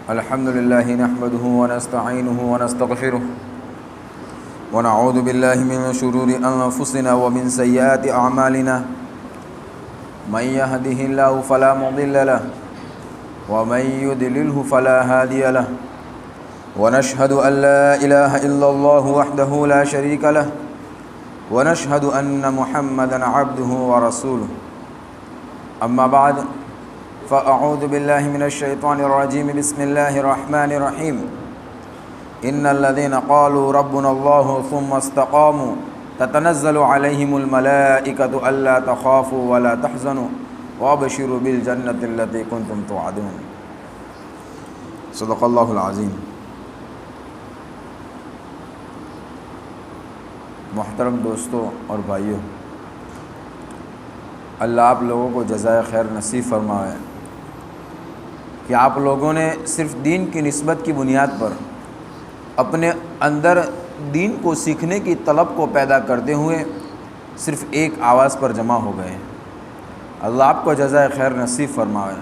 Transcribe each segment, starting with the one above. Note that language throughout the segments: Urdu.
الحمد لله نحمده ونستعينه ونستغفره ونعوذ بالله من شرور أنفسنا ومن سيئات أعمالنا من يهده الله فلا مضل له ومن يضلله فلا هادي له ونشهد أن لا إله إلا الله وحده لا شريك له ونشهد أن محمدا عبده ورسوله أما بعد فأعوذ بالله من الشيطان الرجيم بسم الله الرحمن الرحيم إن الذين قالوا ربنا الله ثم استقاموا تتنزل عليهم الملائكة ألا تخافوا ولا تحزنوا وابشروا بالجنة التي كنتم توعدون صدق الله العظيم۔ محترم دوستوں اور بھائیوں، اللہ آپ لوگوں کو جزائے خیر نصیب فرمائے کہ آپ لوگوں نے صرف دین کی نسبت کی بنیاد پر اپنے اندر دین کو سیکھنے کی طلب کو پیدا کرتے ہوئے صرف ایک آواز پر جمع ہو گئے۔ اللہ آپ کو جزائے خیر نصیب فرمائے،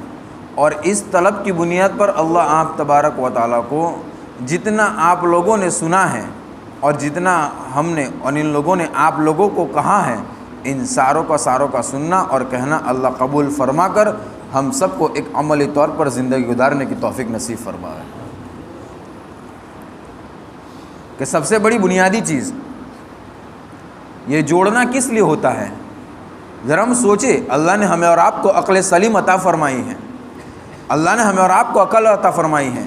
اور اس طلب کی بنیاد پر اللہ آپ تبارک و تعالیٰ کو جتنا آپ لوگوں نے سنا ہے اور جتنا ہم نے اور ان لوگوں نے آپ لوگوں کو کہا ہے، ان ساروں کا سننا اور کہنا اللہ قبول فرما کر ہم سب کو ایک عملی طور پر زندگی گزارنے کی توفیق نصیب فرمائے۔ کہ سب سے بڑی بنیادی چیز یہ جوڑنا کس لیے ہوتا ہے؟ ذرا ہم سوچے، اللہ نے ہمیں اور آپ کو عقل سلیم عطا فرمائی ہے، اللہ نے ہمیں اور آپ کو عقل عطا فرمائی ہے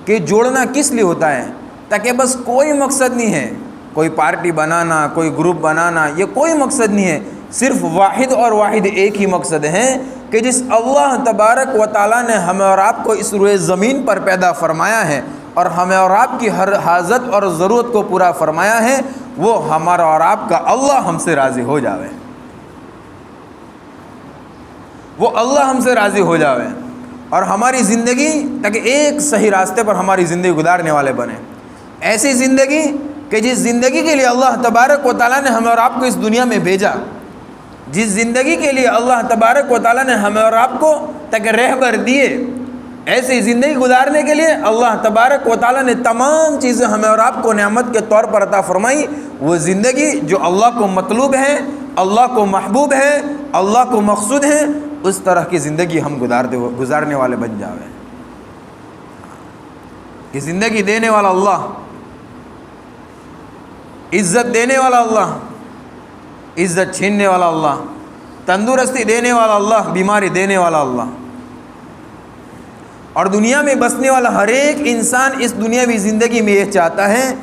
کہ جوڑنا کس لیے ہوتا ہے؟ تاکہ بس کوئی مقصد نہیں ہے، کوئی پارٹی بنانا، کوئی گروپ بنانا، یہ کوئی مقصد نہیں ہے، صرف واحد اور واحد ایک ہی مقصد ہے کہ جس اللہ تبارک و تعالیٰ نے ہمیں اور آپ کو اس روئے زمین پر پیدا فرمایا ہے اور ہمیں اور آپ کی ہر حاجت اور ضرورت کو پورا فرمایا ہے، وہ ہمارا اور آپ کا اللہ ہم سے راضی ہو جاوے، وہ اللہ ہم سے راضی ہو جاوے اور ہماری زندگی تاکہ ایک صحیح راستے پر ہماری زندگی گزارنے والے بنے۔ ایسی زندگی کہ جس زندگی کے لیے اللہ تبارک و تعالیٰ نے ہمیں اور آپ کو اس دنیا میں بھیجا، جس زندگی کے لیے اللہ تبارک و تعالیٰ نے ہمیں اور آپ کو تاکہ رہبر دیے، ایسی زندگی گزارنے کے لیے اللہ تبارک و تعالیٰ نے تمام چیزیں ہمیں اور آپ کو نعمت کے طور پر عطا فرمائی۔ وہ زندگی جو اللہ کو مطلوب ہے، اللہ کو محبوب ہے، اللہ کو مقصود ہے، اس طرح کی زندگی ہم گزارنے والے بن جاویں کہ زندگی دینے والا اللہ، عزت دینے والا اللہ، عزت چھیننے والا اللہ، تندرستی دینے والا اللہ، بیماری دینے والا اللہ، اور دنیا میں بسنے والا ہر ایک انسان اس دنیاوی زندگی میں یہ چاہتا ہے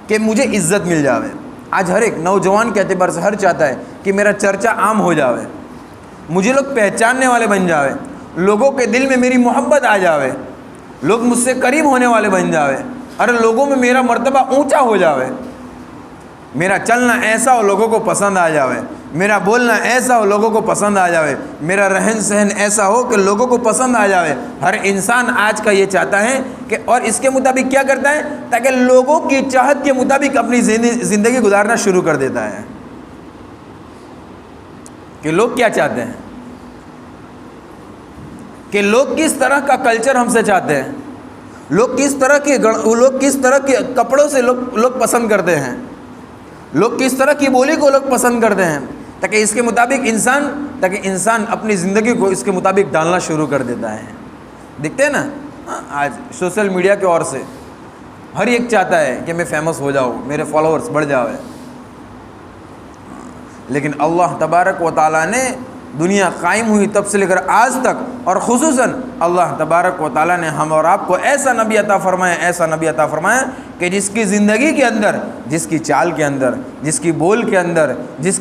کہ مجھے عزت مل جاوے۔ آج ہر ایک نوجوان کے اعتبار سے ہر چاہتا ہے کہ میرا چرچا عام ہو جاوے، مجھے لوگ پہچاننے والے بن جاوے، لوگوں کے دل میں میری محبت آ جاوے، لوگ مجھ سے قریب ہونے والے بن جاوے، اور لوگوں میں میرا مرتبہ اونچا ہو جاوے، میرا چلنا ایسا ہو لوگوں کو پسند آ جاوے، میرا بولنا ایسا ہو لوگوں کو پسند آ جاوے، میرا رہن سہن ایسا ہو کہ لوگوں کو پسند آ جاوے۔ ہر انسان آج کا یہ چاہتا ہے کہ اور اس کے مطابق کیا کرتا ہے؟ تاکہ لوگوں کی چاہت کے مطابق اپنی زندگی گزارنا شروع کر دیتا ہے کہ لوگ کیا چاہتے ہیں، کہ لوگ کس طرح کا کلچر ہم سے چاہتے ہیں، لوگ کس طرح کے کپڑوں سے لوگ پسند کرتے ہیں، لوگ کس طرح کی بولی کو لوگ پسند کرتے ہیں، تاکہ اس کے مطابق انسان اپنی زندگی کو اس کے مطابق ڈالنا شروع کر دیتا ہے۔ دیکھتے ہیں نا آج سوشل میڈیا کے اور سے ہر ایک چاہتا ہے کہ میں فیمس ہو جاؤں، میرے فالوورز بڑھ جاوے، لیکن اللہ تبارک و تعالیٰ نے دنیا قائم ہوئی تب سے لے کر آج تک، اور خصوصاً اللہ تبارک و تعالیٰ نے ہم اور آپ کو ایسا نبی عطا فرمایا کہ جس کی زندگی کے اندر، جس کی چال کے اندر، جس کی بول کے اندر، جس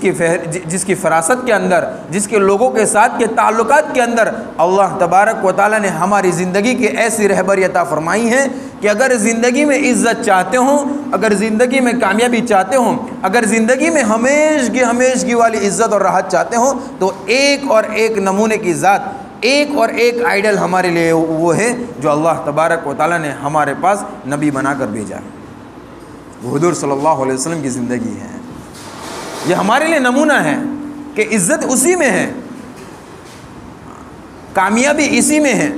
کی فراست کے اندر، جس کے لوگوں کے ساتھ کے تعلقات کے اندر اللہ تبارک و تعالیٰ نے ہماری زندگی کی ایسی رہبری عطا فرمائی ہے کہ اگر زندگی میں عزت چاہتے ہوں، اگر زندگی میں کامیابی چاہتے ہوں، اگر زندگی میں ہمیشگی والی عزت اور راحت چاہتے ہوں، تو ایک اور ایک نمونے کی ذات، ایک اور ایک آئیڈل ہمارے لیے وہ ہے جو اللہ تبارک و تعالیٰ نے ہمارے پاس نبی بنا کر بھیجا ہے، وہ حضور صلی اللہ علیہ وسلم کی زندگی ہے۔ یہ ہمارے لیے نمونہ ہے کہ عزت اسی میں ہے، کامیابی اسی میں ہے،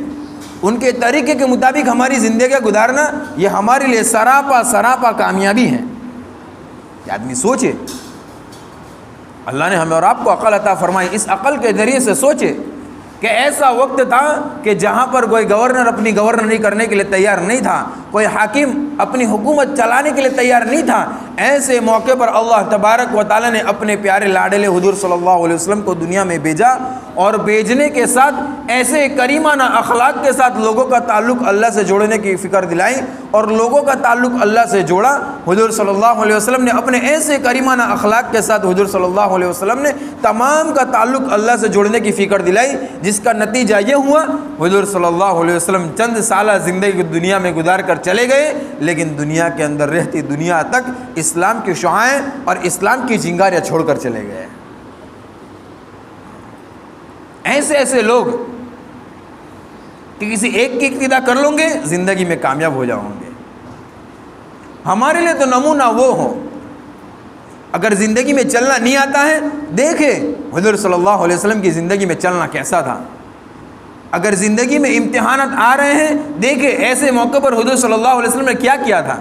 ان کے طریقے کے مطابق ہماری زندگی گزارنا، یہ ہمارے لیے سراپا کامیابی ہے۔ کہ آدمی سوچے، اللہ نے ہمیں اور آپ کو عقل عطا فرمائی، اس عقل کے ذریعے سے سوچے کہ ایسا وقت تھا کہ جہاں پر کوئی گورنر اپنی گورنری کرنے کے لیے تیار نہیں تھا، کوئی حاکم اپنی حکومت چلانے کے لیے تیار نہیں تھا، ایسے موقع پر اللہ تبارک و تعالیٰ نے اپنے پیارے لاڈلے حضور صلی اللہ علیہ وسلم کو دنیا میں بھیجا، اور بھیجنے کے ساتھ ایسے کریمانہ اخلاق کے ساتھ لوگوں کا تعلق اللہ سے جوڑنے کی فکر دلائی، اور لوگوں کا تعلق اللہ سے جوڑا۔ حضور صلی اللہ علیہ وسلم نے اپنے ایسے کریمانہ اخلاق کے ساتھ حضور صلی اللہ علیہ وسلم نے تمام کا تعلق اللہ سے جوڑنے کی فکر دلائی، جس کا نتیجہ یہ ہوا حضور صلی اللہ علیہ وسلم چند سالہ زندگی دنیا میں گزار کر چلے گئے، لیکن دنیا کے اندر رہتی دنیا تک اسلام کی شعائیں اور اسلام کی چنگاریاں چھوڑ کر چلے گئے۔ ایسے لوگ کہ کسی ایک کی اقتدا کر لوں گے زندگی میں کامیاب ہو جاؤں گے۔ ہمارے لیے تو نمونہ وہ ہو، اگر زندگی میں چلنا نہیں آتا ہے دیکھے حضور صلی اللہ علیہ وسلم کی زندگی میں چلنا کیسا تھا۔ اگر زندگی میں امتحانات آ رہے ہیں دیکھے ایسے موقع پر حضور صلی اللہ علیہ وسلم نے کیا تھا۔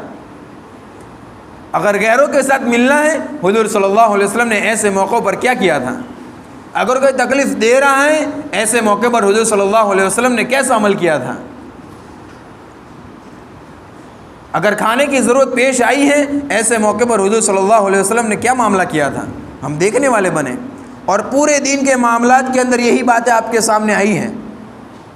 اگر غیروں کے ساتھ ملنا ہے حضور صلی اللہ علیہ وسلم نے ایسے موقعوں پر کیا تھا۔ اگر کوئی تکلیف دے رہا ہے ایسے موقع پر حضور صلی اللہ علیہ وسلم نے کیسا عمل کیا تھا۔ اگر کھانے کی ضرورت پیش آئی ہے ایسے موقع پر حضور صلی اللہ علیہ وسلم نے کیا معاملہ کیا تھا۔ ہم دیکھنے والے بنے، اور پورے دین کے معاملات کے اندر یہی باتیں آپ کے سامنے آئی ہیں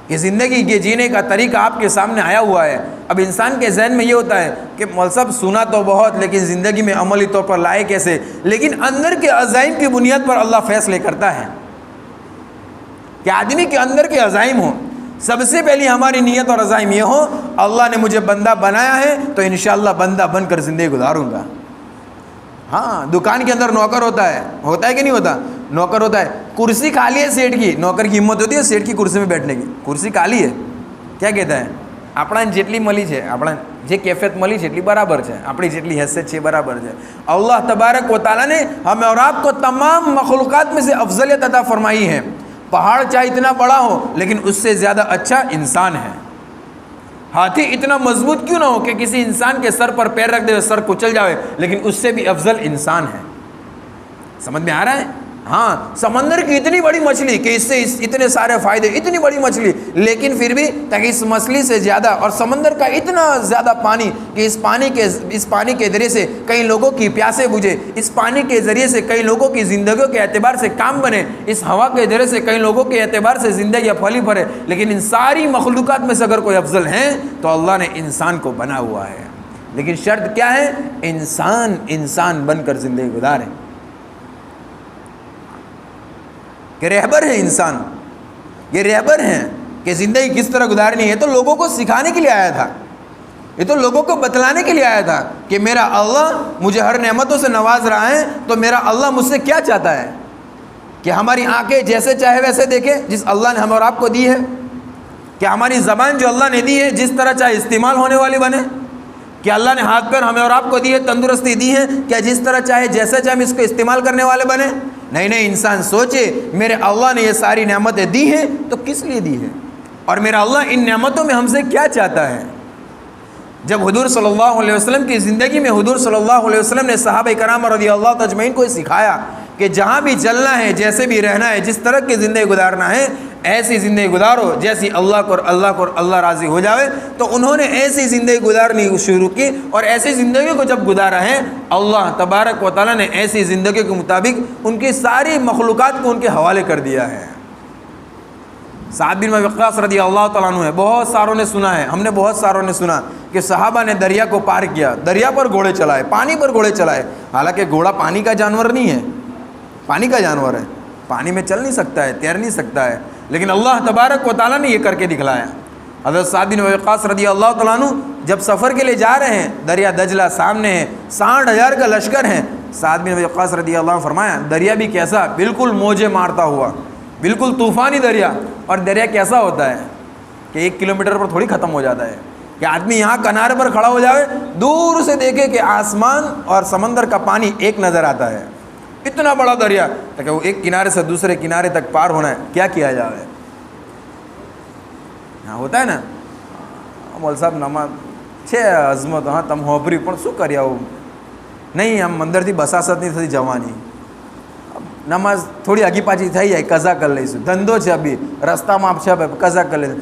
کہ زندگی کے جینے کا طریقہ آپ کے سامنے آیا ہوا ہے۔ اب انسان کے ذہن میں یہ ہوتا ہے کہ مول صاحب سنا تو بہت، لیکن زندگی میں عملی طور پر لائے کیسے؟ لیکن اندر کے عزائم کی بنیاد پر اللہ فیصلے کرتا ہے کہ آدمی کے اندر کے عزائم ہوں۔ سب سے پہلی ہماری نیت اور عزائم یہ ہو، اللہ نے مجھے بندہ بنایا ہے تو انشاءاللہ بندہ بن کر زندگی گزاروں گا۔ ہاں، دکان کے اندر نوکر ہوتا ہے کہ نہیں ہوتا؟ نوکر ہوتا ہے، کرسی خالی ہے سیٹ کی، نوکر کی ہمت ہوتی ہے سیٹ کی کرسی میں بیٹھنے کی، کرسی خالی ہے، کیا کہتا ہے આપણા જેટલી મળી છે, આપણા જે કેફિયત મળી છે એટલી બરાબર છે, આપણી જેટલી હેસિયત છે બરાબર છે। اللہ تبارک و تعالیٰ نے ہمیں اور آپ کو تمام مخلوقات میں سے افضلیت عطا فرمائی ہے۔ پہاڑ چاہے اتنا بڑا ہو لیکن اس سے زیادہ اچھا انسان ہے۔ ہاتھی اتنا مضبوط کیوں نہ ہو کہ کسی انسان کے سر پر پیر رکھ دے سر کچل جائے، لیکن اس سے بھی افضل انسان ہے۔ سمجھ میں آ رہا ہے؟ ہاں، سمندر کی اتنی بڑی مچھلی کہ اس سے اتنے سارے فائدے، اتنی بڑی مچھلی، لیکن پھر بھی تاکہ اس مچھلی سے زیادہ، اور سمندر کا اتنا زیادہ پانی کہ اس پانی کے ذریعے سے کئی لوگوں کی پیاسے بجھے، اس پانی کے ذریعے سے کئی لوگوں کی زندگیوں کے اعتبار سے کام بنے، اس ہوا کے ذریعے سے کئی لوگوں کے اعتبار سے زندگی پھلی پھرے، لیکن ان ساری مخلوقات میں سے اگر کوئی افضل ہیں تو اللہ نے انسان کو بنا ہوا ہے۔ لیکن شرط کیا ہے؟ انسان بن کر زندگی گزارے، کہ رہبر ہے انسان، یہ رہبر ہیں کہ زندگی کس طرح گزارنی ہے۔ تو لوگوں کو سکھانے کے لیے آیا تھا، یہ تو لوگوں کو بتلانے کے لیے آیا تھا کہ میرا اللہ مجھے ہر نعمتوں سے نواز رہا ہے، تو میرا اللہ مجھ سے کیا چاہتا ہے کہ ہماری آنکھیں جیسے چاہے ویسے دیکھیں جس اللہ نے ہم اور آپ کو دی ہے، کہ ہماری زبان جو اللہ نے دی ہے جس طرح چاہے استعمال ہونے والی بنے، کہ اللہ نے ہاتھ پیر ہمیں اور آپ کو دی ہے، تندرستی دی ہے، کیا جس طرح چاہے جیسے چاہے ہم اس کو استعمال کرنے والے بنے؟ نہیں، انسان سوچے میرے اللہ نے یہ ساری نعمتیں دی ہیں تو کس لیے دی ہے، اور میرا اللہ ان نعمتوں میں ہم سے کیا چاہتا ہے۔ جب حضور صلی اللہ علیہ وسلم کی زندگی میں حضور صلی اللہ علیہ وسلم نے صحابہ کرام رضی اللہ اجمعین کو سکھایا کہ جہاں بھی چلنا ہے، جیسے بھی رہنا ہے، جس طرح کی زندگی گزارنا ہے ایسی زندگی گزارو جیسی اللہ راضی ہو جاوے، تو انہوں نے ایسی زندگی گزارنی شروع کی، اور ایسی زندگی کو جب گزارا ہے اللہ تبارک و تعالیٰ نے ایسی زندگی کے مطابق ان کی ساری مخلوقات کو ان کے حوالے کر دیا ہے۔ سعد بن وقاص رضی اللہ تعالیٰ عنہ ہے، بہت ساروں نے سنا ہے، ہم نے بہت ساروں نے سنا کہ صحابہ نے دریا کو پار کیا، دریا پر گھوڑے چلائے، پانی پر گھوڑے چلائے، حالانکہ گھوڑا پانی کا جانور نہیں ہے، پانی کا جانور ہے، پانی میں چل نہیں سکتا ہے، تیر نہیں سکتا ہے، لیکن اللہ تبارک و تعالیٰ نے یہ کر کے دکھلایا۔ حضرت سعد بن وقاص رضی اللہ تعالیٰ عنہ جب سفر کے لیے جا رہے ہیں، دریا دجلہ سامنے ہے، 60,000 کا لشکر ہے، سعد بن وقاص رضی اللہ عنہ فرمایا دریا بھی کیسا، بالکل موجیں مارتا ہوا، بالکل طوفانی دریا، اور دریا کیسا ہوتا ہے کہ 1 کلومیٹر پر تھوڑی ختم ہو جاتا ہے، کہ آدمی یہاں کنارے پر کھڑا ہو جائے، دور سے دیکھے کہ آسمان اور سمندر کا پانی ایک نظر آتا ہے، اتنا بڑا دریا، کہ وہ ایک کنارے سے دوسرے کنارے تک پار ہونا ہے، کیا کیا جائے؟ હા હોતા હે ને, મોલ સાહેબ નમાઝ છે અઝમત, હા તમે હોભરી પણ શું કરી આવું નહીં, આમ અંદરથી બસાસત નહીં થતી જવાની, નમાઝ થોડી આગી પાછી થઈ જાય કઝા કરી લઈશું, ધંધો છે અભી રસ્તામાં આપ છે કઝા કરી લઈશું,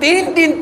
3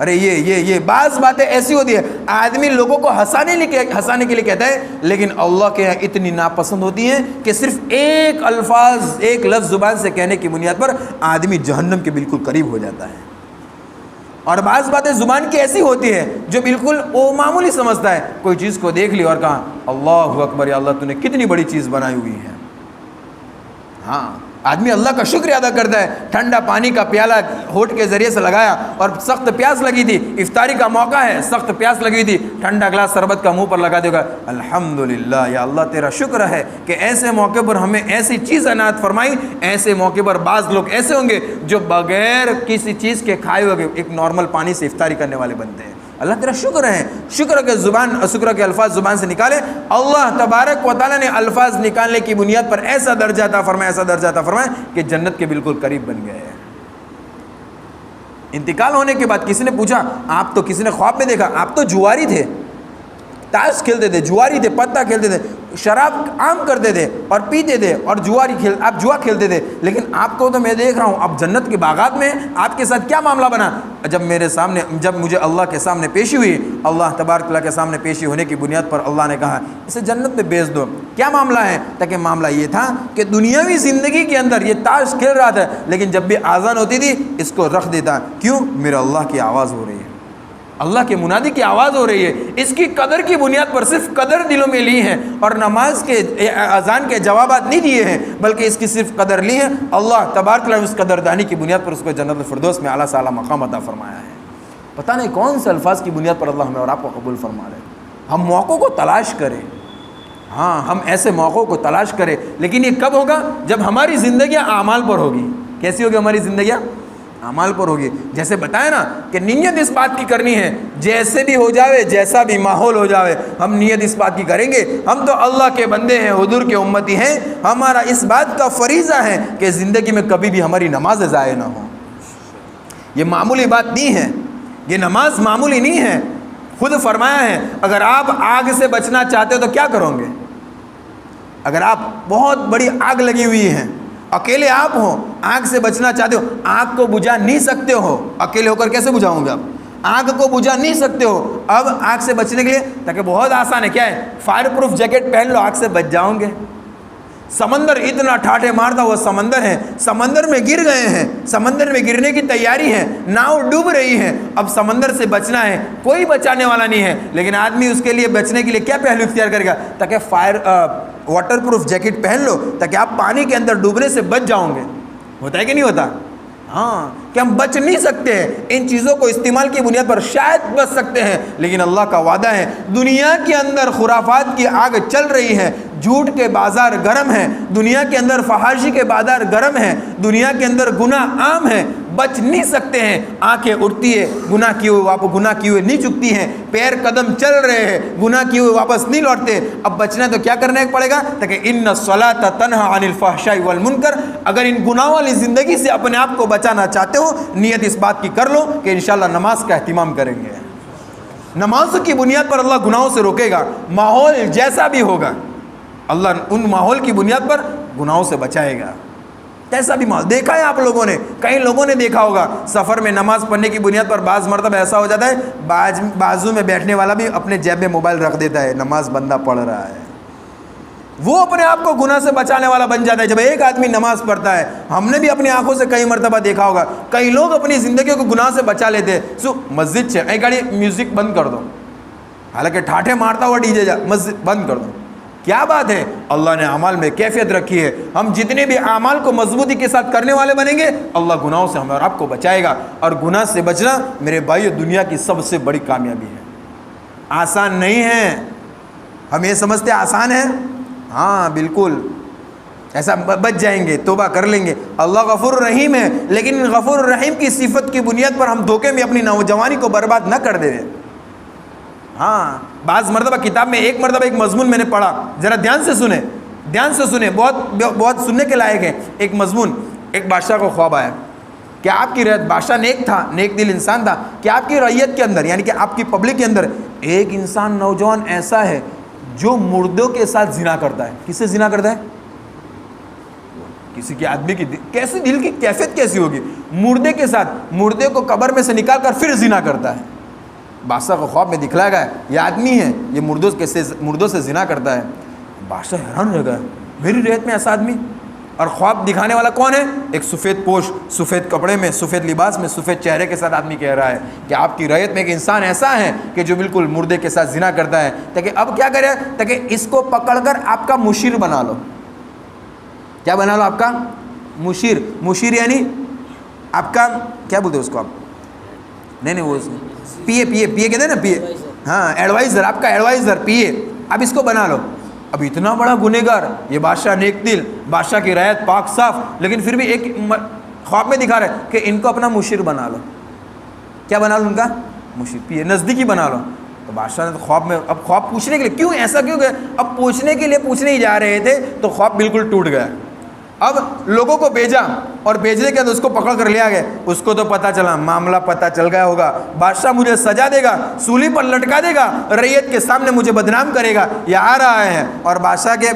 ارے یہ بعض باتیں ایسی ہوتی ہے آدمی لوگوں کو ہنسانے کے لیے کہتا ہے، لیکن اللہ کے یہاں اتنی ناپسند ہوتی ہیں کہ صرف ایک لفظ زبان سے کہنے کی بنیاد پر آدمی جہنم کے بالکل قریب ہو جاتا ہے۔ اور بعض باتیں زبان کی ایسی ہوتی ہے جو بالکل وہ معمولی سمجھتا ہے، کوئی چیز کو دیکھ لی اور کہا اللہ اکبر یا اللہ تو نے کتنی بڑی چیز بنائی ہوئی ہے۔ ہاں، آدمی اللہ کا شکر ادا کرتا ہے، ٹھنڈا پانی کا پیالہ ہونٹ کے ذریعے سے لگایا اور سخت پیاس لگی تھی، افطاری کا موقع ہے، سخت پیاس لگی تھی، ٹھنڈا گلاس شربت کا منہ پر لگا دے گا، الحمدللہ یا اللہ تیرا شکر ہے کہ ایسے موقع پر ہمیں ایسی چیز عنایت فرمائی۔ ایسے موقع پر بعض لوگ ایسے ہوں گے جو بغیر کسی چیز کے کھائے ہوئے ایک نارمل پانی سے افطاری کرنے والے بنتے ہیں۔ اللہ تیرا شکر ہے، شکر کے الفاظ زبان سے نکالے۔ اللہ تبارک و تعالیٰ نے الفاظ نکالنے کی بنیاد پر ایسا درجہ عطا فرمایا کہ جنت کے بالکل قریب بن گئے۔ انتقال ہونے کے بعد کسی نے پوچھا، آپ تو کسی نے خواب میں دیکھا آپ تو جواری تھے، تاش کھیلتے تھے، جواری تھے، پتہ کھیلتے تھے، شراب عام کرتے تھے اور پیتے تھے اور آپ جوا کھیلتے تھے، لیکن آپ کو تو میں دیکھ رہا ہوں آپ جنت کے باغات میں، آپ کے ساتھ کیا معاملہ بنا؟ جب مجھے اللہ کے سامنے پیشی ہوئی، اللہ تبارک اللہ کے سامنے پیشی ہونے کی بنیاد پر اللہ نے کہا اسے جنت میں بیچ دو۔ کیا معاملہ ہے؟ تاکہ معاملہ یہ تھا کہ دنیاوی زندگی کے اندر یہ تاش کھیل رہا تھا، لیکن جب بھی آذان ہوتی تھی اس کو رکھ دیتا، کیوں؟ میرا اللہ کی آواز ہو رہی ہے، اللہ کے منادی کی آواز ہو رہی ہے، اس کی قدر کی بنیاد پر صرف قدر دلوں میں لی ہیں اور نماز کے اذان کے جوابات نہیں دیے ہیں، بلکہ اس کی صرف قدر لی ہے۔ اللہ تبارک اللہ اس قدردانی کی بنیاد پر اس کو جنت الفردوس میں اعلیٰ سے اعلیٰ مقام عطا فرمایا ہے۔ پتہ نہیں کون سے الفاظ کی بنیاد پر اللہ ہمیں اور آپ کو قبول فرما رہے ہیں۔ ہم موقعوں کو تلاش کریں، ہاں ہم ایسے موقعوں کو تلاش کریں، لیکن یہ کب ہوگا؟ جب ہماری زندگیاں اعمال پر ہوگی۔ کیسی ہوگی ہماری زندگیاں؟ اعمال پر ہوگی۔ جیسے بتایا نا کہ نیت اس بات کی کرنی ہے جیسے بھی ہو جاوے، جیسا بھی ماحول ہو جاوے، ہم نیت اس بات کی کریں گے ہم تو اللہ کے بندے ہیں، حضور کے امتی ہیں، ہمارا اس بات کا فریضہ ہے کہ زندگی میں کبھی بھی ہماری نماز ضائع نہ ہو۔ یہ معمولی بات نہیں ہے، یہ نماز معمولی نہیں ہے۔ خود فرمایا ہے اگر آپ آگ سے بچنا چاہتے ہو تو کیا کرو گے؟ اگر آپ بہت بڑی آگ لگی ہوئی ہے، اکیلے آپ ہو، آگ سے بچنا چاہتے ہو، آگ کو بجھا نہیں سکتے ہو، اکیلے ہو کر کیسے بجھاؤں گے آپ؟ آگ کو بجھا نہیں سکتے ہو، اب آگ سے بچنے کے لیے تاکہ بہت آسان ہے، کیا ہے؟ فائر پروف جیکٹ پہن لو، آگ سے بچ جاؤں گے۔ سمندر اتنا ٹھاٹھے مارتا ہوا سمندر ہے، سمندر میں گر گئے ہیں، سمندر میں گرنے کی تیاری ہے، ناؤ ڈوب رہی ہے، اب سمندر سے بچنا ہے، کوئی بچانے والا نہیں ہے، لیکن آدمی اس کے لیے بچنے کے لیے کیا پہلو اختیار کرے گا؟ تاکہ واٹر پروف جیکٹ پہن لو تاکہ آپ پانی کے اندر ڈوبنے سے بچ جاؤں گے۔ ہوتا ہے کہ نہیں ہوتا؟ ہاں، کہ ہم بچ نہیں سکتے ہیں، ان چیزوں کو استعمال کی بنیاد پر شاید بچ سکتے ہیں، لیکن اللہ کا وعدہ ہے دنیا کے اندر خرافات کی آگ چل رہی ہے، جھوٹ کے بازار گرم ہیں، دنیا کے اندر فحاشی کے بازار گرم ہیں، دنیا کے اندر گناہ عام ہیں، بچ نہیں سکتے ہیں، آنکھیں اٹھتی ہے، گناہ کیے ہوئے نہیں چکتی ہیں، پیر قدم چل رہے ہیں، گناہ کیے ہوئے واپس نہیں لوٹتے۔ اب بچنا تو کیا کرنا پڑے گا؟ تاکہ ان الصلاۃ تنہی عن الفحشاء والمنکر، اگر ان گناہ والی زندگی سے اپنے آپ کو بچانا چاہتے ہو، نیت اس بات کی کر لو کہ انشاءاللہ نماز کا اہتمام کریں گے۔ نماز کی بنیاد پر اللہ گناہوں سے روکے گا، ماحول جیسا بھی ہوگا اللہ ان ماحول کی بنیاد پر گناہوں سے بچائے گا۔ کیسا بھی ماحول دیکھا ہے آپ لوگوں نے، کئی لوگوں نے دیکھا ہوگا سفر میں نماز پڑھنے کی بنیاد پر بعض مرتبہ ایسا ہو جاتا ہے بازو میں بیٹھنے والا بھی اپنے جیب میں موبائل رکھ دیتا ہے، نماز بندہ پڑھ رہا ہے، وہ اپنے آپ کو گناہ سے بچانے والا بن جاتا ہے۔ جب ایک آدمی نماز پڑھتا ہے، ہم نے بھی اپنی آنکھوں سے کئی مرتبہ دیکھا ہوگا، کئی لوگ اپنی زندگیوں کو گناہ سے بچا لیتے ہیں۔ مسجد سے ایک گاڑی میوزک بند کر دو، حالانکہ ٹھاٹھے مارتا ہوا ڈی جے جا، مسجد بند کر دو، کیا بات ہے؟ اللہ نے اعمال میں کیفیت رکھی ہے، ہم جتنے بھی اعمال کو مضبوطی کے ساتھ کرنے والے بنیں گے اللہ گناہوں سے ہمیں اور آپ کو بچائے گا۔ اور گناہ سے بچنا میرے بھائیو دنیا کی سب سے بڑی کامیابی ہے، آسان نہیں ہے۔ ہم یہ سمجھتے آسان ہے، ہاں بالکل ایسا بچ جائیں گے، توبہ کر لیں گے، اللہ غفور الرحیم ہے، لیکن غفور الرحیم کی صفت کی بنیاد پر ہم دھوکے میں اپنی نوجوانی کو برباد نہ کر دیں۔ ہاں، بعض مرتبہ کتاب میں ایک مضمون میں نے پڑھا، ذرا دھیان سے سنیں، بہت سننے کے لائق ہے۔ ایک مضمون، ایک بادشاہ کو خواب آیا کہ آپ کی رعیت، بادشاہ نیک تھا، نیک دل انسان تھا، کہ آپ کی رعیت کے اندر یعنی کہ آپ کی پبلک کے اندر ایک انسان نوجوان ایسا ہے جو مردوں کے ساتھ زنا کرتا ہے۔ کس سے زنا کرتا ہے؟ کسی کے آدمی کی کیسی دل کی کیفیت کیسی ہوگی، مردے کے ساتھ، مردے کو قبر میں سے نکال کر پھر زنا کرتا ہے. بادشاہ کو خواب میں دکھلایا گیا یہ آدمی ہے، یہ مردوں سے زنا کرتا ہے. بادشاہ حیران رہ گیا، میری رعیت میں ایسا آدمی. اور خواب دکھانے والا کون ہے؟ ایک سفید پوش، سفید کپڑے میں، سفید لباس میں، سفید چہرے کے ساتھ آدمی کہہ رہا ہے کہ آپ کی رعیت میں ایک انسان ایسا ہے کہ جو بالکل مردے کے ساتھ زنا کرتا ہے. تاکہ اب کیا کرے، تاکہ اس کو پکڑ کر آپ کا مشیر بنا لو. کیا بنا لو؟ آپ کا مشیر. مشیر یعنی آپ کا کیا بولتے ہیں اس کو؟ آپ نہیں وہ پی اے کہتے ہیں نا، پی اے، ہاں ایڈوائزر، آپ کا ایڈوائزر، پی اے. اب اس کو بنا لو. اب اتنا بڑا گنہگار، یہ بادشاہ نیک دل، بادشاہ کی رعیت پاک صاف، لیکن پھر بھی ایک خواب میں دکھا رہے کہ ان کو اپنا مشیر بنا لو. کیا بنا لو؟ ان کا مشیر، پی اے، نزدیکی بنا لو. تو بادشاہ نے تو خواب میں، اب خواب پوچھنے کے لیے، کیوں ایسا کیوں گیا؟ اب پوچھنے کے لیے پوچھنے ہی جا رہے تھے تو خواب بالکل ٹوٹ گیا. اب لوگوں کو بھیجا اور بھیجنے کے بعد اس کو پکڑ کر لیا گیا. اس کو تو پتہ چلا، معاملہ پتہ چل گیا ہوگا، بادشاہ مجھے سزا دے گا، سولی پر لٹکا دے گا، رعیت کے سامنے مجھے بدنام کرے گا، یہ آ رہا ہے. اور بادشاہ کے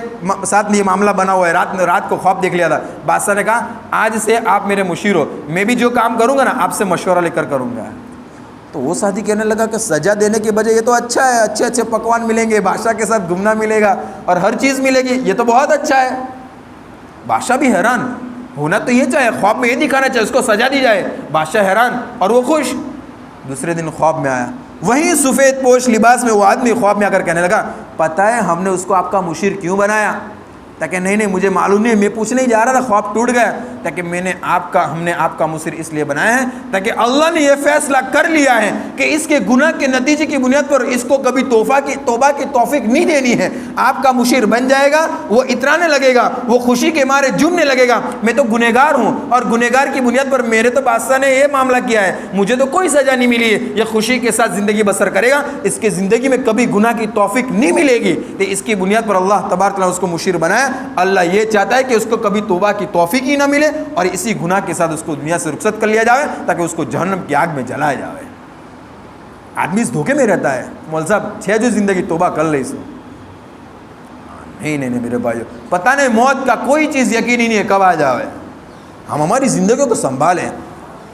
ساتھ یہ معاملہ بنا ہوا ہے. رات کو خواب دیکھ لیا تھا. بادشاہ نے کہا آج سے آپ میرے مشیر ہو، میں بھی جو کام کروں گا نا آپ سے مشورہ لے کر کروں گا. تو وہ ساتھی کہنے لگا کہ سزا دینے کے بجائے یہ تو اچھا ہے، اچھے اچھے پکوان ملیں گے، بادشاہ کے ساتھ گھومنا ملے گا اور ہر چیز ملے گی، یہ تو بہت اچھا ہے. بادشاہ بھی حیران، ہونا تو یہ چاہے، خواب میں یہ دکھانا چاہے اس کو سزا دی جائے. بادشاہ حیران اور وہ خوش. دوسرے دن خواب میں آیا، وہی سفید پوش لباس میں وہ آدمی خواب میں آ کر کہنے لگا پتہ ہے ہم نے اس کو آپ کا مشیر کیوں بنایا؟ تاکہ نہیں مجھے معلوم نہیں، میں پوچھنے ہی جا رہا تھا، خواب ٹوٹ گیا. تاکہ ہم نے آپ کا مشیر اس لیے بنایا ہے تاکہ اللہ نے یہ فیصلہ کر لیا ہے کہ اس کے گناہ کے نتیجے کی بنیاد پر اس کو کبھی توبہ کی توفیق نہیں دینی ہے. آپ کا مشیر بن جائے گا، وہ اترانے لگے گا، وہ خوشی کے مارے جھومنے لگے گا، میں تو گنہگار ہوں اور گنہگار کی بنیاد پر میرے تو بادشاہ نے یہ معاملہ کیا ہے، مجھے تو کوئی سزا نہیں ملی ہے. یہ خوشی کے ساتھ زندگی بسر کرے گا، اس کی زندگی میں کبھی گناہ کی توفیق نہیں ملے گی. تو اس کی بنیاد پر اللہ تبارک و تعالیٰ اس کو مشیر بنایا. اللہ یہ چاہتا ہے کہ اس کو کبھی توبہ کی توفیق ہی نہ ملے اور اسی گناہ کے ساتھ اس کو دنیا سے رخصت کر لیا جائے تاکہ اس کو جہنم کی آگ میں جلایا جائے. آدمی اس دھوکے میں رہتا ہے، مول صاحب 6 جو زندگی توبہ کر لے اس نہیں میرے بھائیو، پتہ نہیں موت کا کوئی چیز یقینی نہیں ہے کب آ جائے. ہم ہماری زندگیوں کو سنبھالیں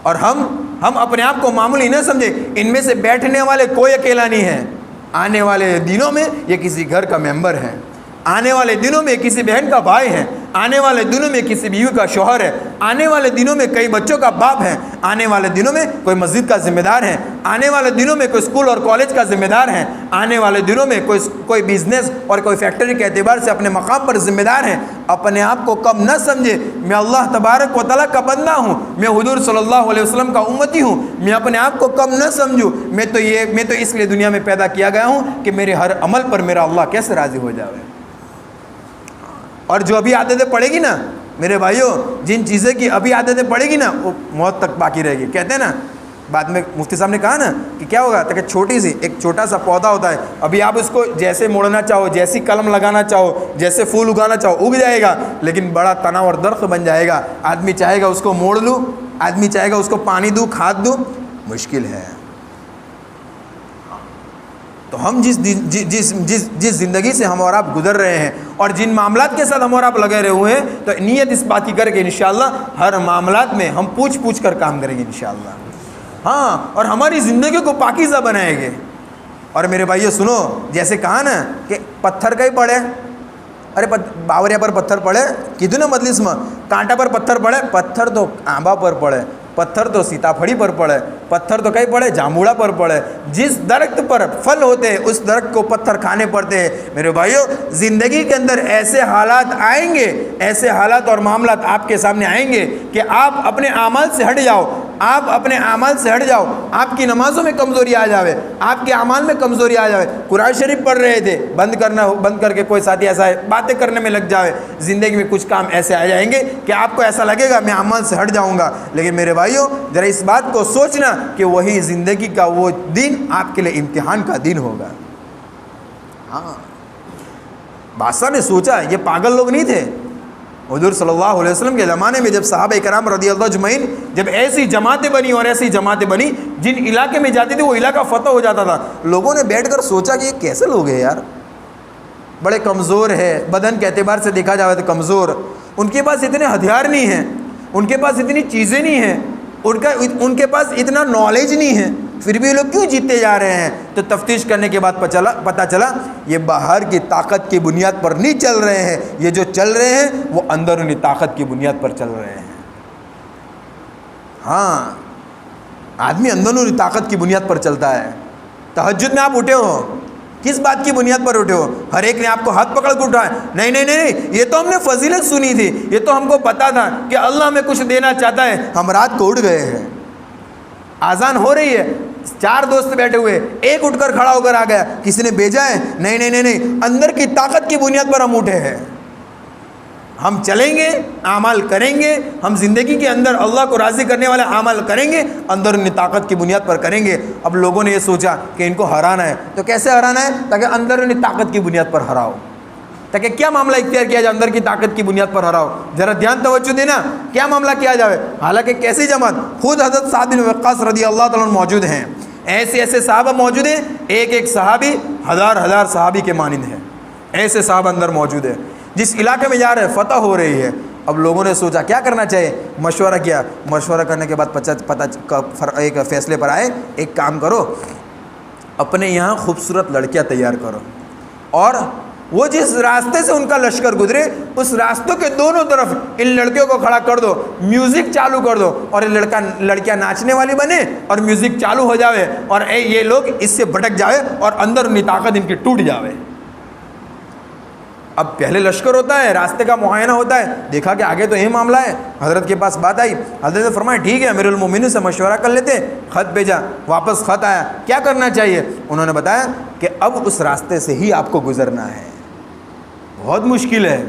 اور ہم اپنے آپ کو معمولی نہ سمجھیں. ان میں سے بیٹھنے والے کوئی اکیلا نہیں ہے. آنے والے دنوں میں یہ کسی گھر کا ممبر ہے، آنے والے دنوں میں کسی بہن کا بھائی ہے، آنے والے دنوں میں کسی بیوی کا شوہر ہے، آنے والے دنوں میں کئی بچوں کا باپ ہے، آنے والے دنوں میں کوئی مسجد کا ذمہ دار ہے، آنے والے دنوں میں کوئی اسکول اور کالج کا ذمہ دار ہے، آنے والے دنوں میں کوئی بزنس اور کوئی فیکٹری کے اعتبار سے اپنے مقام پر ذمہ دار ہے. اپنے آپ کو کم نہ سمجھے. میں اللہ تبارک و تعالیٰ کا بندہ ہوں، میں حضور صلی اللہ علیہ وسلم کا امتی ہوں. میں اپنے آپ کو کم نہ سمجھوں. میں تو اس لیے دنیا میں پیدا کیا گیا ہوں کہ میرے ہر عمل پر میرا اللہ کیسے راضی ہو جائے. اور جو ابھی عادتیں پڑے گی نا میرے بھائیوں، جن چیزیں کی ابھی عادتیں پڑے گی نا وہ موت تک باقی رہے گی. کہتے ہیں نا بعد میں مفتی صاحب نے کہا نا کہ کیا ہوگا، تاکہ ایک چھوٹا سا پودا ہوتا ہے، ابھی آپ اس کو جیسے موڑنا چاہو، جیسی قلم لگانا چاہو، جیسے پھول اگانا چاہو اگ جائے گا، لیکن بڑا تنا اور درخت بن جائے گا. آدمی چاہے گا اس کو موڑ لوں، آدمی چاہے گا اس کو پانی دوں، کھاد دوں، مشکل ہے. تو ہم جس زندگی سے ہم اور آپ گزر رہے ہیں اور جن معاملات کے ساتھ ہم اور آپ لگے رہے ہوئے ہیں، تو نیت اس بات کی کر کے انشاءاللہ ہر معاملات میں ہم پوچھ کر کام کریں گے انشاءاللہ. ہاں، اور ہماری زندگی کو پاکیزہ بنائیں گے. اور میرے بھائیو سنو، جیسے کہا نا کہ پتھر کہیں پڑے، ارے باوریا پر پتھر پڑے کدھو نا مجلس میں، کانٹا پر پتھر پڑے، پتھر تو آمبا پر پڑے، پتھر تو سیتاپھڑی پر پڑے، پتھر تو کہیں پڑے جاموڑا پر پڑے. جس درخت پر پھل ہوتے ہیں اس درخت کو پتھر کھانے پڑتے ہیں. میرے بھائیو زندگی کے اندر ایسے حالات آئیں گے، ایسے حالات اور معاملات آپ کے سامنے آئیں گے کہ آپ اپنے اعمال سے ہٹ جاؤ، آپ اپنے اعمال سے ہٹ جاؤ، آپ کی نمازوں میں کمزوری آ جاوے، آپ کے اعمال میں کمزوری آ جاوے. قرآن شریف پڑھ رہے تھے، بند کر کے کوئی ساتھی ایسا ہے باتیں کرنے میں لگ جاوے. زندگی میں کچھ کام ایسے آ جائیں گے کہ آپ کو ایسا لگے گا میں اعمال سے ہٹ جاؤں گا. لیکن میرے بھائیو ذرا اس بات کو سوچنا کہ وہی زندگی کا وہ دن آپ کے لیے امتحان کا دن ہوگا. ہاں، بادشاہ نے سوچا، یہ پاگل لوگ نہیں تھے. حضور صلی اللہ علیہ وسلم کے زمانے میں جب صحابہ کرام رضی اللہ اجمعین جب ایسی جماعتیں بنی اور ایسی جماعتیں بنی جن علاقے میں جاتی تھی وہ علاقہ فتح ہو جاتا تھا، لوگوں نے بیٹھ کر سوچا کہ یہ کیسے لوگ ہیں یار، بڑے کمزور ہے، بدن کے اعتبار سے دیکھا جائے تو کمزور، ان کے پاس اتنے ہتھیار نہیں ہیں، ان کے پاس اتنی چیزیں نہیں ہیں، ان کے پاس اتنا نالج نہیں ہے، پھر بھی یہ لوگ کیوں جیتے جا رہے ہیں؟ تو تفتیش کرنے کے بعد پتہ چلا یہ باہر کی طاقت کی بنیاد پر نہیں چل رہے ہیں، یہ جو چل رہے ہیں وہ اندرونی طاقت کی بنیاد پر چل رہے ہیں۔ ہاں، آدمی اندرونی طاقت کی بنیاد پر چلتا ہے۔ تہجد میں آپ اٹھے ہو، کس بات کی بنیاد پر اٹھے ہو؟ ہر ایک نے آپ کو ہاتھ پکڑ کے اٹھایا، نہیں نہیں نہیں، یہ تو ہم نے فضیلت سنی تھی، یہ تو ہم کو پتا تھا کہ اللہ ہمیں کچھ دینا چاہتا ہے، ہم رات کو اٹھ گئے ہیں۔ آذان ہو رہی ہے، 4 دوست بیٹھے ہوئے، ایک اٹھ کر کھڑا ہو کر آ گیا، کسی نے بھیجا ہے؟ نہیں نہیں نہیں نہیں، اندر کی طاقت کی بنیاد پر ہم اٹھے ہیں۔ ہم چلیں گے، اعمال کریں گے، ہم زندگی کے اندر اللہ کو راضی کرنے والے اعمال کریں گے، اندرونی طاقت کی بنیاد پر کریں گے۔ اب لوگوں نے یہ سوچا کہ ان کو ہرانا ہے، تو کیسے ہرانا ہے؟ تاکہ اندرونی طاقت کی بنیاد پر ہراؤ۔ تاکہ کیا معاملہ اختیار کیا جائے؟ اندر کی طاقت کی بنیاد پر ہراؤ۔ ذرا دھیان توجہ دینا، کیا معاملہ کیا جائے؟ حالانکہ کیسی جماعت؟ خود حضرت سعد بن وقاص رضی اللہ تعالیٰ عنہ موجود ہیں، ایسے ایسے صحابہ موجود ہیں، ایک ایک صحابی ہزار صحابی کے مانند ہیں، ایسے صحابہ اندر موجود ہیں۔ جس علاقے میں جا رہے ہیں فتح ہو رہی ہے۔ اب لوگوں نے سوچا کیا کرنا چاہیے، مشورہ کیا، مشورہ کرنے کے بعد ایک فیصلے پر آئے، ایک کام کرو، اپنے یہاں خوبصورت لڑکیاں تیار کرو، اور وہ جس راستے سے ان کا لشکر گزرے اس راستوں کے دونوں طرف ان لڑکیوں کو کھڑا کر دو، میوزک چالو کر دو، اور یہ لڑکیاں ناچنے والی بنے اور میوزک چالو ہو جاوے، اور یہ لوگ اس سے بھٹک جاوے اور اندر انہی طاقت ان کی ٹوٹ جاوے۔ اب پہلے لشکر ہوتا ہے، راستے کا معائنہ ہوتا ہے، دیکھا کہ آگے تو یہ معاملہ ہے، حضرت کے پاس بات آئی، حضرت نے فرمایا ٹھیک ہے، امیر المومنین سے مشورہ کر لیتے، خط بھیجا، واپس خط آیا، کیا کرنا چاہیے؟ انہوں نے بتایا کہ اب اس راستے سے ہی آپ کو گزرنا ہے، بہت مشکل ہے،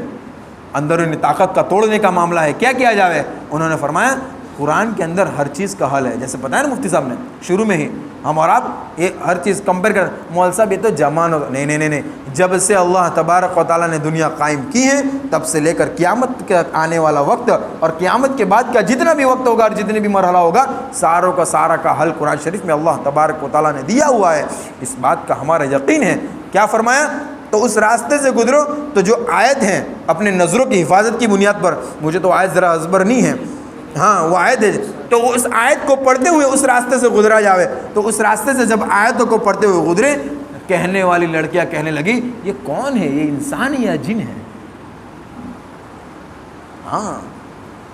اندرونی طاقت کا توڑنے کا معاملہ ہے، کیا کیا جاوے؟ انہوں نے فرمایا قرآن کے اندر ہر چیز کا حل ہے، جیسے بتایا نا مفتی صاحب نے شروع میں ہی، ہم اور آپ یہ ہر چیز کمپیئر کر، مول صاحب یہ تو جمان ہوگا، نہیں نہیں نہیں نہیں، جب سے اللہ تبارک و تعالیٰ نے دنیا قائم کی ہے تب سے لے کر قیامت کا آنے والا وقت اور قیامت کے بعد کا جتنا بھی وقت ہوگا اور جتنے بھی مرحلہ ہوگا، ساروں کا سارا کا حل قرآن شریف میں اللہ تبارک و تعالیٰ نے دیا ہوا ہے، اس بات کا ہمارا یقین ہے۔ کیا فرمایا؟ تو اس راستے سے گزرو، تو جو آیت ہیں اپنے نظروں کی حفاظت کی بنیاد پر، مجھے تو آیت ذرا ازبر نہیں ہے، ہاں وہ آیت ہے، تو اس آیت کو پڑھتے ہوئے اس راستے سے گزرا جاوے۔ تو اس راستے سے جب آیتوں کو پڑھتے ہوئے گزرے، کہنے والی لڑکیاں کہنے لگی یہ کون ہے، یہ انسان ہے یا جن ہے؟ ہاں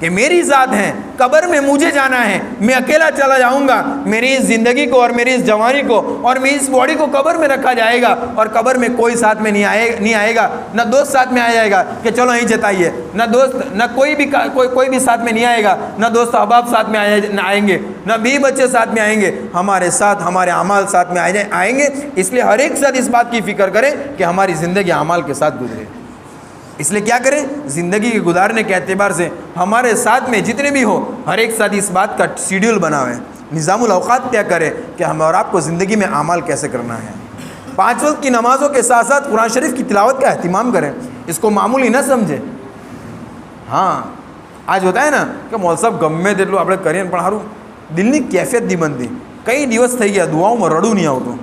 کہ میری ذات ہے، قبر میں مجھے جانا ہے، میں اکیلا چلا جاؤں گا، میری اس زندگی کو اور میری اس جوانی کو اور میری اس باڈی کو قبر میں رکھا جائے گا، اور قبر میں کوئی ساتھ میں نہیں آئے گا، نہ دوست ساتھ میں آ جائے گا کہ چلو یہیں جتائیے، نہ دوست، نہ کوئی بھی ساتھ میں نہیں آئے گا، نہ دوست احباب ساتھ میں آئیں گے، نہ بیوی بچے ساتھ میں آئیں گے، ہمارے ساتھ ہمارے اعمال ساتھ میں آئیں گے۔ اس لیے ہر ایک ساتھ اس بات کی فکر کریں کہ ہماری زندگی اعمال کے ساتھ گزرے۔ اس لیے کیا کریں، زندگی کے گزارنے کے اعتبار سے ہمارے ساتھ میں جتنے بھی ہو، ہر ایک ساتھ اس بات کا شیڈیول بناویں، نظام الاوقات طے کرے کہ ہم اور آپ کو زندگی میں اعمال کیسے کرنا ہے۔ 5 وقت کی نمازوں کے ساتھ ساتھ قرآن شریف کی تلاوت کا اہتمام کریں، اس کو معمولی نہ سمجھیں۔ ہاں آج ہوتا ہے نا کہ مول صاحب گمے دیٹلو આપણે કરીએ પણ સારું દિલની કેફિયત નહીં બનતી, કઈ દિવસ થઈ ગયા દુઆઓમાં રડું નહીં આવતું,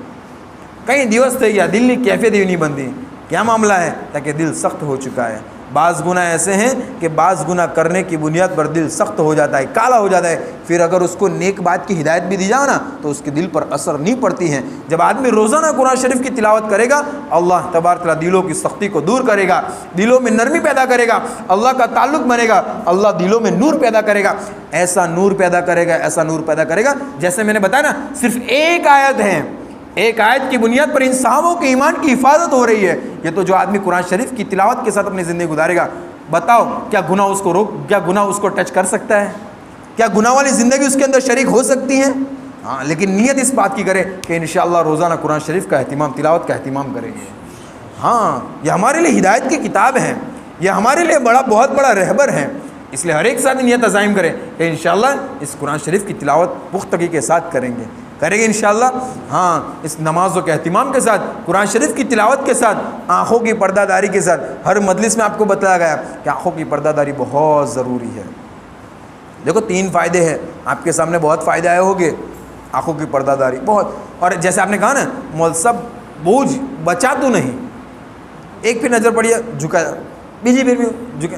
કઈ દિવસ થઈ ગયા દિલની કેફિયત એવી નહીં બનતી। کیا معاملہ ہے؟ تاکہ دل سخت ہو چکا ہے۔ بعض گناہ ایسے ہیں کہ بعض گناہ کرنے کی بنیاد پر دل سخت ہو جاتا ہے، کالا ہو جاتا ہے، پھر اگر اس کو نیک بات کی ہدایت بھی دی جائے نا تو اس کے دل پر اثر نہیں پڑتی ہے۔ جب آدمی روزانہ قرآن شریف کی تلاوت کرے گا، اللہ تبارک تعالیٰ دلوں کی سختی کو دور کرے گا، دلوں میں نرمی پیدا کرے گا، اللہ کا تعلق بنے گا، اللہ دلوں میں نور پیدا کرے گا، ایسا نور پیدا کرے گا، ایسا نور پیدا کرے گا۔ جیسے میں نے بتایا نا، صرف ایک آیت ہے، ایک آیت کی بنیاد پر ان صحابوں کے ایمان کی حفاظت ہو رہی ہے۔ یہ تو جو آدمی قرآن شریف کی تلاوت کے ساتھ اپنی زندگی گزارے گا، بتاؤ کیا گناہ اس کو ٹچ کر سکتا ہے؟ کیا گناہ والی زندگی اس کے اندر شریک ہو سکتی ہے؟ ہاں، لیکن نیت اس بات کی کرے کہ انشاءاللہ روزانہ قرآن شریف کا اہتمام، تلاوت کا اہتمام کریں گے۔ ہاں، یہ ہمارے لیے ہدایت کی کتاب ہے، یہ ہمارے لیے بہت بڑا رہبر ہے۔ اس لیے ہر ایک ساتھ نیت عزائم کرے کہ انشاءاللہ اس قرآن شریف کی تلاوت پختگی کے ساتھ کریں گے انشاءاللہ۔ ہاں، اس نمازوں کے اہتمام کے ساتھ، قرآن شریف کی تلاوت کے ساتھ، آنکھوں کی پردہ داری کے ساتھ۔ ہر مجلس میں آپ کو بتایا گیا کہ آنکھوں کی پردہ داری بہت ضروری ہے۔ دیکھو 3 فائدے ہیں، آپ کے سامنے بہت فائدے آئے ہوگے، آنکھوں کی پردہ داری بہت، اور جیسے آپ نے کہا نا مول صاحب بوجھ بچا تو نہیں، ایک پھر نظر پڑی جھکا، بیجی پھر بھی جھکا،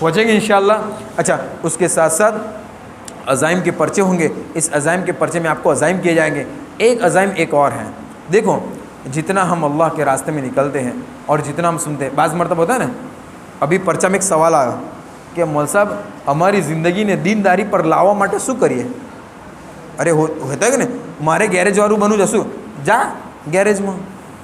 پہنچیں گے انشاءاللہ. اچھا اس کے ساتھ ساتھ عزائم کے پرچے ہوں گے. اس عزائم کے پرچے میں آپ کو عزائم کیے جائیں گے. ایک عزائم ایک اور ہیں. دیکھو جتنا ہم اللہ کے راستے میں نکلتے ہیں اور جتنا ہم سنتے ہیں, بعض مرتبہ ہوتا ہے نا, ابھی پرچہ میں ایک سوال آیا کہ مول صاحب ہماری زندگی نے دینداری پر لاوا ماٹے શું કરીએ. અરે ہوتا ہے کہ نہیں, મારે ગેરેજ વાળું બનવું જશું, જા ગેરેજમાં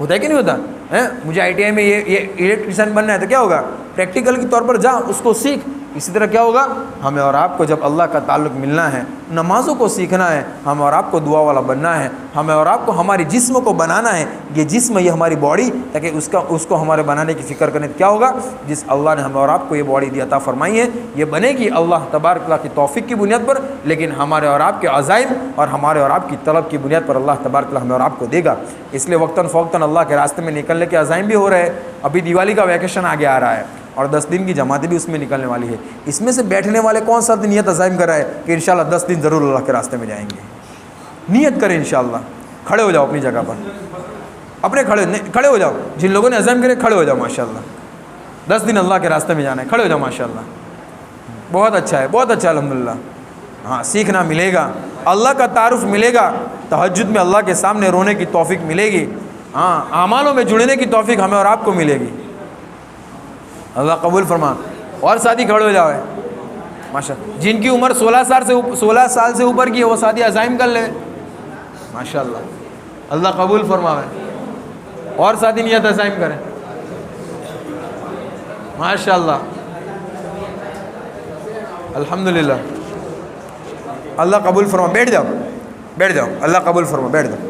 ہوتا ہے کہ نہیں ہوتا ہے. مجھے ITI میں یہ الیکٹریشین بننا ہے تو کیا ہوگا, پریکٹیکل کے طور پر جا اس کو سیکھ. اسی طرح کیا ہوگا, ہمیں اور آپ کو جب اللہ کا تعلق ملنا ہے, نمازوں کو سیکھنا ہے, ہمیں اور آپ کو دعا والا بننا ہے, ہمیں اور آپ کو ہماری جسم کو بنانا ہے. یہ جسم, یہ ہماری باڈی, تاکہ اس کو ہمارے بنانے کی فکر کریں. کیا ہوگا, جس اللہ نے ہمیں اور آپ کو یہ باڈی دی عطا فرمائی ہے, یہ بنے گی اللہ تبارک اللہ کی توفیق کی بنیاد پر, لیکن ہمارے اور آپ کے عزائم اور ہمارے اور آپ کی طلب کی بنیاد پر اللہ تبارک اللہ ہمیں اور آپ کو دے گا. اس لیے وقتاً فوقتاً اللہ کے راستے میں نکلنے کے عزائم بھی ہو رہے ہیں. ابھی دیوالی کا ویکیشن آگے آ رہا ہے اور 10 دن کی جماعتیں بھی اس میں نکلنے والی ہے. اس میں سے بیٹھنے والے کون سا نیت عزائم کر رہا ہے کہ انشاءاللہ 10 دن ضرور اللہ کے راستے میں جائیں گے. نیت کریں انشاءاللہ. کھڑے ہو جاؤ اپنی جگہ پر, اپنے کھڑے ہو جاؤ. جن لوگوں نے عزم کرے کھڑے ہو جاؤ ماشاءاللہ. 10 دن اللہ کے راستے میں جانا ہے, کھڑے ہو جاؤ ماشاءاللہ. بہت اچھا ہے, بہت اچھا الحمدللہ. ہاں سیکھنا ملے گا, اللہ کا تعارف ملے گا, تہجد میں اللہ کے سامنے رونے کی توفیق ملے گی, ہاں اعمالوں میں جڑنے کی توفیق ہمیں اور آپ کو ملے گی. اللہ قبول فرما. اور ساتھی کھڑے ہو جاؤ ماشاء اللہ. جن کی عمر 16 سال سے اوپر کی ہے وہ ساتھی عزائم کر لے ماشاء اللہ. اللہ قبول فرماوے. اور ساتھی نیت عزائم کریں ماشاء اللہ. الحمدللہ. اللہ قبول فرما. بیٹھ جاؤ, بیٹھ جاؤ. اللہ قبول فرما, بیٹھ جاؤ.